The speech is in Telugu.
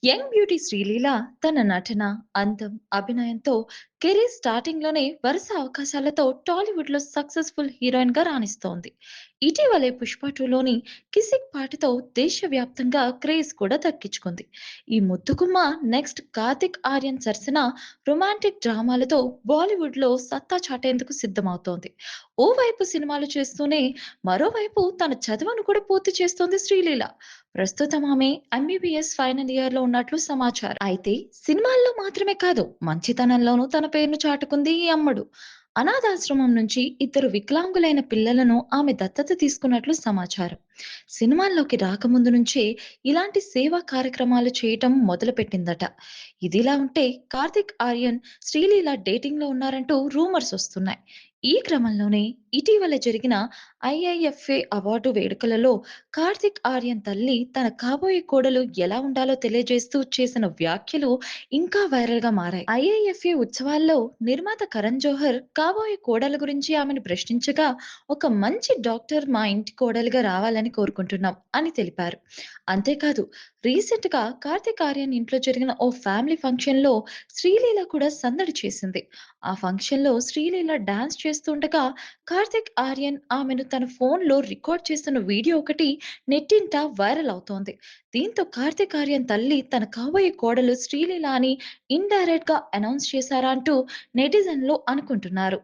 యంగ్ బ్యూటీ శ్రీలీల తన నటన, అందం, అభినయంతో కెరీర్ స్టార్టింగ్‌లోనే వరుస అవకాశాలతో టాలీవుడ్‌లో సక్సెస్‌ఫుల్ హీరోయిన్‌గా రాణిస్తోంది. ఇటీవలే 'పుష్ప 2లోని కిసిక్ పాటతో దేశవ్యాప్తంగా క్రేజ్ కూడా దక్కించుకుంది. ఈ ముద్దుగుమ్మ నెక్స్ట్ కార్తిక్ ఆర్యన్ సరసన రొమాంటిక్ డ్రామాలతో బాలీవుడ్‌లో సత్తా చాటేందుకు సిద్ధమవుతోంది. ఓవైపు సినిమాలు చేస్తూనే మరోవైపు తన చదువును కూడా పూర్తి చేస్తోంది శ్రీలీల. ప్రస్తుతం ఆమె ఎంబీబీఎస్ ఫైనల్ ఇయర్‌లో ఉన్నట్లు సమాచారం. అయితే సినిమాల్లో మాత్రమే కాదు, మంచితనంలోనూ తన పేరును చాటుకుంది ఈ అమ్మడు. అనాథాశ్రమం నుంచి ఇద్దరు వికలాంగులైన పిల్లలను ఆమె దత్తత తీసుకున్నట్లు సమాచారం. సినిమాల్లోకి రాకముందు నుంచే ఇలాంటి సేవా కార్యక్రమాలు చేయటం మొదలుపెట్టిందట. ఇదిలా ఉంటే కార్తిక్ ఆర్యన్, శ్రీలీల డేటింగ్‌లో ఉన్నారంటూ రూమర్స్ వస్తున్నాయి. ఈ క్రమంలోనే ఇటీవల జరిగిన ఐఐఎఫ్ఏ అవార్డు వేడుకలలో కార్తిక్ ఆర్యన్ తల్లి తన కాబోయే కోడలు ఎలా ఉండాలో తెలియజేస్తూ చేసిన వ్యాఖ్యలు ఇంకా వైరల్ గా మారాయి. ఐఐఎఫ్ఏ ఉత్సవాల్లో నిర్మాత కరణ్ జోహర్ కాబోయే కోడల గురించి ఆమెను ప్రశ్నించగా, ఒక మంచి డాక్టర్ మా ఇంటి కోడలుగా రావాలని కోరుకుంటున్నాం అని తెలిపారు. అంతేకాదు, రీసెంట్ గా కార్తిక్ ఆర్యన్ ఇంట్లో జరిగిన ఓ ఫ్యామిలీ ఫంక్షన్ లో శ్రీలీల కూడా సందడి చేసింది. ఆ ఫంక్షన్ లో శ్రీలీల డాన్స్ చేస్తుండగా కార్తిక్ ఆర్యన్ ఆమెను తన ఫోన్‌లో రికార్డ్ చేస్తున్న వీడియో ఒకటి నెట్టింట వైరల్ అవుతోంది. దీంతో కార్తిక్ ఆర్యన్ తల్లి తన కాబోయే కోడలు శ్రీలీల అని ఇండైరెక్ట్‌గా అనౌన్స్ చేశారా అంటూ నెటిజన్లు అనుకుంటున్నారు.